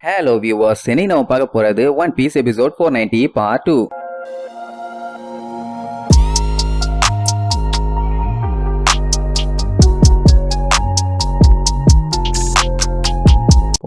Hello viewers, இன்னைக்கு நம்ம பார்க்க போறது One Piece episode 490 part 2.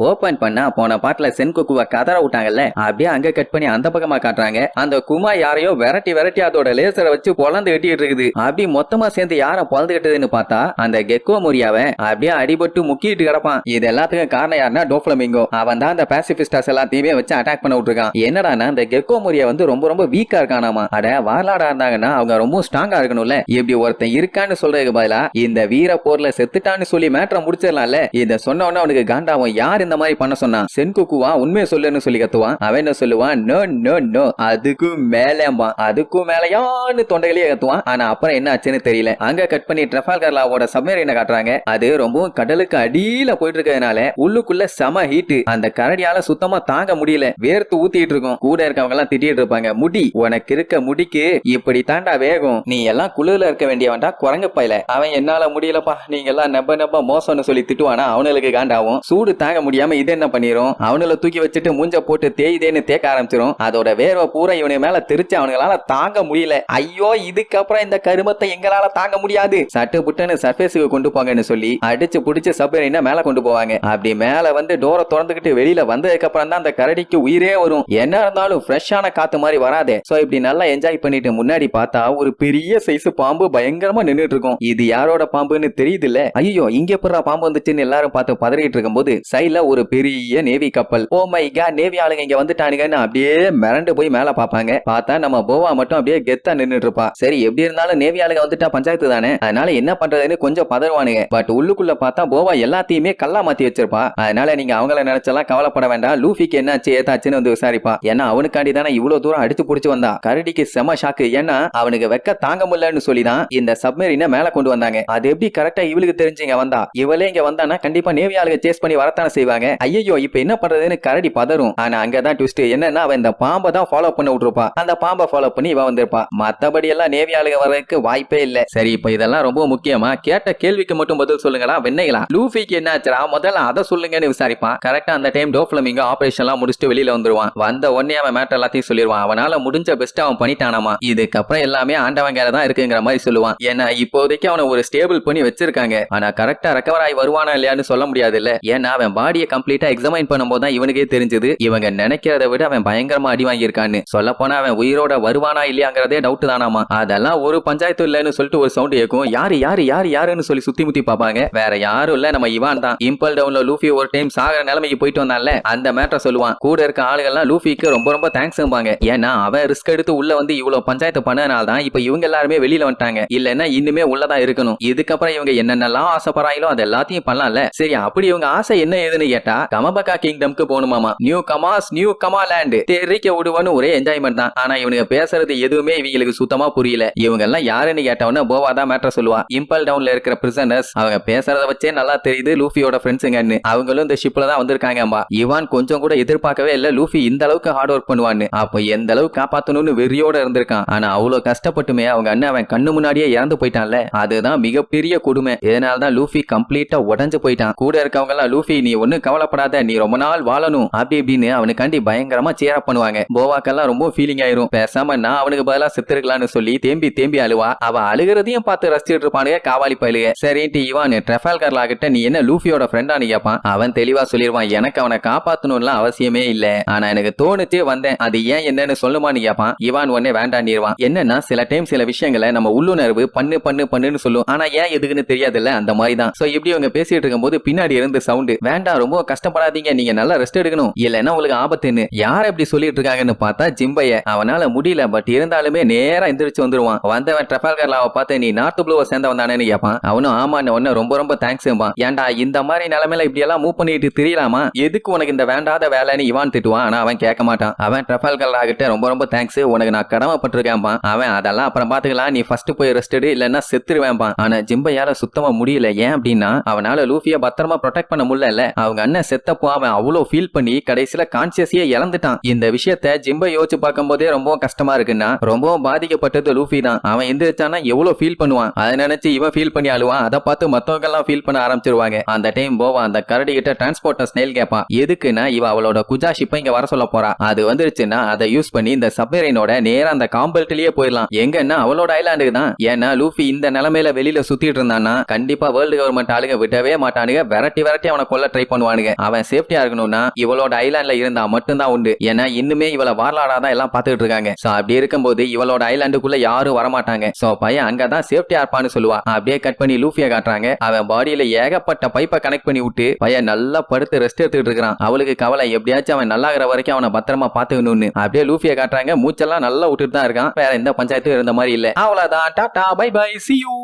Open பண்ணா போன பாட்டுல சென்கோக்குவ கதற விட்டாங்கல்ல, அப்படியே அங்க கட் பண்ணி அந்த பக்கமா காட்டுறாங்க. அந்த குமா யாரையோ விரட்டி அதோட லேசரை வச்சு பொழந்து கட்டிட்டு இருக்குது. அப்படி மொத்தமா சேர்ந்து யார பொழந்து கட்டுதுன்னு பார்த்தா அந்த கெக்கோ மொரியாவை அப்படியே அடிபட்டு முக்கிட்டு கிடப்பான். இது எல்லாத்துக்கும் காரணம் யாருன்னா டோஃப்ளமிங்கோ. அவன் தான் அந்த பாசிபிஸ்டாஸ் எல்லாத்தையுமே வச்சு அட்டாக் பண்ண விட்டுருக்கான். என்னடானா அந்த கெக்கோ மொரியா வந்து ரொம்ப வீக்கா இருக்கானாமா. அட வார்லாடா இருந்தாங்கன்னா அவங்க ரொம்ப ஸ்ட்ராங்கா இருக்கணும்ல. இப்படி ஒருத்தன் இருக்கான்னு சொல்றதுக்கு பதிலா இந்த வீர போர்ல செத்துட்டான்னு சொல்லி மேட்டரை முடிச்சிடலாம்ல. இத சொன்ன உடனே அவனுக்கு காண்டாவும். யார் இந்த மாதிரி பண்ண சொன்னா? சென்கோக்குவா உண்மையை சொல்லுன்னு சொல்லி கத்துவான். அவன் என்ன சொல்லுவான்? நோ நோ நோ, அதுக்கும் மேலேம்பா, அதுக்கும் மேலையான்னு தொண்டையிலேயே கத்துவான். ஆனா அப்புறம் என்ன ஆச்சுன்னு தெரியல. அங்க கட் பண்ணி ட்ரஃபால்கர்லாவோட சப்மரீனை காட்டுறாங்க. அது ரொம்பவும் கடலுக்கு அடியில போயிட்டு இருக்கிறதுனால உள்ளுக்குள்ள செம ஹீட். அந்த கரடியால சுத்தமா தாங்க முடியல. வேர்த்து ஊத்திட்டு இருக்கும். கூட இருக்கவங்க எல்லாம் திட்டிட்டு இருப்பாங்க. முடி, உனக்கு இருக்க முடிக்கு இப்படி தாண்டா வேகம், நீ எல்லாம் குளிர்ல இருக்க வேண்டியவன்டா குரங்கு பையில. அவன் என்னால முடியலப்பா, நீங்க எல்லாம் நெப்ப மோசம்னு சொல்லி திட்டுவானா. அவனுக்கு காண்டாவும். சூடு தாங்க முடியாம இது என்ன பண்ணிரும், அவனுல தூக்கி வச்சுட்டு மூஞ்ச போட்டு தேய்தேன்னு தேக்க ஆரம்பிச்சிரும். அதோட வேர்வை பூரா இவனு மேல திருச்சு அவனுங்களால தாங்க முடியல. ஐயோ, இதுக்கப்புறம் இந்த கருமத்தை எங்களால தாங்க முடியாது, சட்டு புட்டுன்னு சர்ஃபேஸுக்கு கொண்டு போங்கன்னு சொல்லி அடிச்சு புடிச்சு சப்மரீனை மேல கொண்டு போவாங்க. அப்படி மேல வந்து டோரை திறந்துகிட்டு வெளியில வந்ததுக்கு அப்புறம் தான் அந்த கரடிக்கு உயிரே வரும். என்ன இருந்தாலும் ஃப்ரெஷ்ஷான காத்து மாதிரி வராதே. சோ இப்படி நல்லா என்ஜாய் பண்ணிட்டு முன்னாடி பார்த்தா ஒரு பெரிய சைஸ் பாம்பு பயங்கரமா நின்னுட்டு இருக்கும். இது யாரோட பாம்புன்னு தெரியுது இல்ல. ஐயோ, இங்க எப்படா பாம்பு வந்துச்சுன்னு எல்லாரும் பார்த்து பதறிட்டு இருக்கும்போது சைட்ல ஒரு பெரிய நேவி கப்பல். ஓ மை காட், நேவி ஆளுங்க இங்க வந்துட்டானுங்கன்னு அப்படியே மிரண்டு போய் மேல பாப்பாங்க. பார்த்தா நம்ம போவா மட்டும் அப்படியே கெத்தா நின்னுட்டு இருப்பா. சரி, எப்படி இருந்தாலும் நேவி ஆளுங்க வந்துட்டா பஞ்சாயத்து தானே, அதனால என்ன பண்றதுன்னு கொஞ்சம் பதறுவானுங்க. பட் உள்ளுக்குள்ள பார்த்தா போவா எல்லாத்தையுமே கல்லா மாத்தி வச்சிருப்பா. அதனால நீங்க அவங்கள நினைச்செல்லாம் கவலைப்பட வேண்டாம். லூஃபிக்கு என்னாச்சு ஏதாச்சுன்னு வந்து விசாரிப்பா. ஏன்னா அவனுக்காண்டி தானே இவ்வளவு தூரம் அடிச்சு புடிச்சு வந்தா. கரடிக்கு செம ஷாக்கு. ஏன்னா அவனுக்கு வெக்க தாங்க முடியலன்னு சொல்லிதான் இந்த சப்மரீனை மேல கொண்டு வந்தாங்க. அது எப்படி கரெக்டா இவளுக்கு தெரிஞ்சுங்க வந்தா. இவளே இங்க வந்தானா கண்டிப்பா நேவி ஆளுங்க சேஸ் பண்ணி வரத்தானே செய்வாங்க. ஐயோ, இப்ப என்ன பண்றதுன்னு கரடி பதறும். ஆனா அங்கதான் ட்விஸ்ட். என்னன்னா அவன் இந்த பாம்பை தான் ஃபாலோ பண்ண விட்டுருப்பா. அந்த பாம்பை ஃபாலோ பண்ணி இவன் வந்திருப்பா. மத்தபடி எல்லாம் நேவி ஆளுங்க வர்றதுக்கு வாய்ப்பே இல்ல. சரி, இப்ப இதெல்லாம் ரொம்ப முக்கியமா. கேட்ட கேள்விக்கு மட்டும் பதில் சொல்லுங்களா வெண்ணைகளா. லூஃபிக்கு என்ன ஆச்சுரா, முதல்ல அதை சொல்லுங்கன்னு விசாரிப்பான். கரெக்டா அந்த டைம் டோஃப்ளமிங்கோ ஆபரேஷன் எல்லாம் முடிச்சுட்டு வெளியில வந்துருவான். வந்த உடனே அவன் மேட்டர் எல்லாத்தையும் சொல்லிடுவான். அவனால முடிஞ்ச பெஸ்ட் அவன் பண்ணிட்டானாமா. இதுக்கப்புறம் எல்லாமே ஆண்டவன் கையில தான் இருக்குங்கிற மாதிரி சொல்லுவான். ஏன்னா இப்போதைக்கு அவனை ஒரு ஸ்டேபிள் பண்ணி வச்சிருக்காங்க. ஆனா கரெக்டா ரெக்கவர் ஆகி வருவானா இல்லையான்னு சொல்ல முடியாது இல்ல. ஏன்னா அவன் பாடியை கம்ப்ளீட்டா எக்ஸாமைன் பண்ணும்போது தான் இவனுக்கே தெரிஞ்சது இவங்க நினைக்கிறத விட அவன் பயங்கரமா அடி வாங்கியிருக்கான்னு. சொல்ல போனா அவன் உயிரோட வருவானா இல்லையாங்கிறதே டவுட் தானாமா. அதெல்லாம் ஒரு பஞ்சாயத்து இல்லன்னு சொல்லிட்டு ஒரு சவுண்ட் கேட்கும். யாருன்னு சொல்லி சுத்தி முத்தி பாப்பாங்க. வேற யாரும் இல்ல, நம்ம இவான் தான். இம்பல் டவுன்ல லூஃபி ஒரு டைம் சாகர நிலைமைக்கு போயிட்டு வந்தான்ல, அந்த மேட்டர் சொல்லுவான். கூட இருக்க ஆளுகள்லாம் லூஃபிக்கு ரொம்ப தேங்க்ஸ் பாங்க. ஏன்னா அவன் ரிஸ்க் எடுத்து உள்ள வந்து இவ்வளவு பஞ்சாயத்து பண்ணனால தான் இப்ப இவங்க எல்லாருமே வெளியில வந்துட்டாங்க. இல்லன்னா இன்னுமே உள்ளதான் இருக்கணும். இதுக்கப்புறம் இவங்க என்னென்னலாம் ஆசைப்படுறாங்களோ அது எல்லாத்தையும் பண்ணலாம்ல. சரி, அப்படி இவங்க ஆசை என்ன ஏதுன்னு கேட்டா கமபகா கிங்டம்க்கு போணுமாமா. நியூ கமா லேண்ட் தெரிக்க விடுவான்னு ஒரே என்ஜாய்மெண்ட் தான். ஆனா இவனுக்கு பேசுறது எதுவுமே இவங்களுக்கு சுத்தமா புரியல. இவங்க எல்லாம் யாருன்னு கேட்டவன போவா தான் மேட்டர் சொல்லுவா. இம்பல் டவுன்ல இருக்கிற பிரிசனர்ஸ். அவங்க பேசுறத வச்சே நல்லா தெரியுது லூஃபியோட ஃப்ரெண்ட்ஸுங்கன்னு. அவங்களும் இந்த ஷிப்ல தான் வந்திருக்காங்கம்பா. இவான் கொஞ்சம் கூட எதிர்பார்க்கவே இல்ல லூஃபி இந்த அளவுக்கு ஹார்ட் ஒர்க் பண்ணுவான்னு. அப்ப எந்த அளவுக்கு காப்பாத்தணும்னு வெறியோட இருந்திருக்கான். ஆனா அவ்வளவு கஷ்டப்பட்டுமே அவங்க அண்ணன் அவன் கண்ணு முன்னாடியே இறந்து போயிட்டான்ல, அதுதான் மிகப்பெரிய கொடுமை. இதனாலதான் லூஃபி கம்ப்ளீட்டா உடஞ்சு போயிட்டான். கூட இருக்கவங்க எல்லாம் லூஃபி நீ ஒண்ணு கவலைப்படாத, நீ ரொம்ப நாள் வாழணும் அப்படி இப்படின்னு அவனுக்காண்டி பயங்கரமா சேர பண்ணுவாங்க. போவாக்கெல்லாம் ரொம்ப ஃபீலிங் ஆயிரும். பேசாம நான் அவனுக்கு பதிலா செத்துருக்கலாம்னு சொல்லி தேம்பி அழுவா. அவ அழுகிறதையும் பார்த்து ரசிச்சுட்டு இருப்பானுங்க காவாலி பயலுக. சரின்ட்டு இவான் ட்ரெஃபால்கர்லா கிட்ட நீ என்ன லூஃபியோட ஃப்ரெண்டான்னு கேட்பான். அவன் தெளிவா சொல்லிடுவான், எனக்கு அவனை காப்பாத்தணும்லாம் அவசியமே இல்ல, ஆனா எனக்கு தோணுச்சே வந்தேன், அது ஏன் என்னன்னு சொல்லுமான்னு கேட்பான். இவான் உடனே வேண்டான்னிருவான். என்னன்னா சில டைம் சில விஷயங்களை நம்ம உள்ளுணர்வு பண்ணுன்னு சொல்லும். ஆனா ஏன் எதுக்குன்னு தெரியாதுல்ல, அந்த மாதிரி தான். சோ இப்படி அவங்க பேசிட்டு இருக்கும்போது பின்னாடி இருந்து சவுண்ட், வேண்டாம் ரொம்ப கஷ்டப்படாதீங்க, நீங்க நல்லா ரெஸ்ட் எடுக்கணும், இல்லன்னா உங்களுக்கு ஆபத்துன்னு. யார் எப்படி சொல்லிட்டு இருக்காங்கன்னு பார்த்தா ஜிம்பைய. அவனால முடியல, பட் இருந்தாலுமே நேரா எந்திரிச்சு வந்துருவான். வந்தவன் ட்ரெஃபால்கர்லாவை பார்த்து நீ நார்த் ப்ளூவை சேர்ந்தவன் தானேன்னு கேட்பான். அவனும் ஆமான்னு உடனே ரொம்ப தேங்க்ஸ். ஏன்டா இந்த மாதிரி நிலைமையில இப்படி எல்லாம் மூவ் பண்ணிட்டு தெரியலாமா, எதுக்கு உனக்கு இந்த வேண்டாத வேலைன்னு இவான் திட்டுவான். ஆனா அவன் கேட்க மாட்டான். அவன் ட்ரெஃபால்கர்லா கிட்ட ரொம்ப தேங்க்ஸ், உனக்கு நான் கடமைப்பட்டிருக்கேன்பா. அவன் அதெல்லாம் அப்புறம் பாத்துக்கலாம், நீ ஃபர்ஸ்ட் போய் ரெஸ்ட் எடு, இல்லன்னா செத்துருவேன்பா. ஆனா ஜிம்பையால சுத்தமா முடியல. ஏன் அப்படின்னா அவனால லூஃபிய பத்திரமா ப்ரொடெக்ட் பண்ண முடியல. அவங்க அண்ணன் செத்தப்போ அவன் அவ்வளவு ஃபீல் பண்ணி கடைசியில கான்சியஸையே இழந்துட்டான். இந்த விஷயத்த ஜிம்பை யோசிச்சு பார்க்கும் போதே ரொம்ப கஷ்டமா இருக்குன்னா ரொம்பவும் பாதிக்கப்பட்டது லூஃபி தான். அவன் எந்திரிச்சானா எவ்வளவு ஃபீல் பண்ணுவான், அதை நினைச்சு இவன் ஃபீல் பண்ணி அழுவான். அதை பார்த்து மத்தவங்க எல்லாம் ஃபீல் பண்ண ஆரம்பிச்சிருவாங்க. அந்த டைம் போவா அந்த கரடி கிட்ட டிரான்ஸ்போர்ட்டர் ஸ்னேல் கேட்பான். எதுக்குன்னா இவ அவளோட குஜா ஷிப்பை இங்க வர சொல்ல போறா. அது வந்துருச்சுன்னா அதை யூஸ் பண்ணி இந்த சப்மரைனோட நேரா அந்த காம்பல்ட்லயே போயிடலாம். எங்கன்னா அவளோட ஐலாண்டுக்கு தான். ஏன்னா லூஃபி இந்த நிலைமையில வெளியில சுத்திட்டு இருந்தான்னா கண்டிப்பா வேர்ல்டு கவர்மெண்ட் ஆளுங்க விடவே மாட்டானுங்க. விரட்டி அவனை கொல்ல ட்ரை பண்ணுவானுங்க. அவன் சேஃப்டியா இருக்கணும்னா இவளோட ஐலாண்ட்ல இருந்தா மட்டும்தான் உண்டு. ஏன்னா இன்னுமே இவளை வார்லாடாதான் எல்லாம் பாத்துக்கிட்டு இருக்காங்க. சோ அப்படி இருக்கும்போது இவளோட ஐலாண்டுக்குள்ள யாரும் வரமாட்டாங்க. சோ பையன் அங்கதான் சேஃப்டியா இருப்பான்னு சொல்லுவா. அப்படியே கட் பண்ணி லூஃபியை காட்டுறாங்க. அவன் பாடியில ஏகப்பட்ட பைப்பை கனெக்ட் பண்ணி விட்டு பையன் நல்லா படுத்து ரெஸ்ட் எடுத்துட்டு இருக்கான். அவளுக்கு கவலை எப்படியாச்சும் அவன் நல்லாகிற வரைக்கும் அவனை பத்திரமா பாத்துக்கணும்னு. அப்படியே லூஃபியை காட்டுறாங்க. மூச்செல்லாம் நல்லா விட்டுட்டு தான் இருக்கான். வேற எந்த பஞ்சாயத்தும் இருந்த மாதிரி இல்ல. அவ்வளவுதான். Tata bye bye, see you.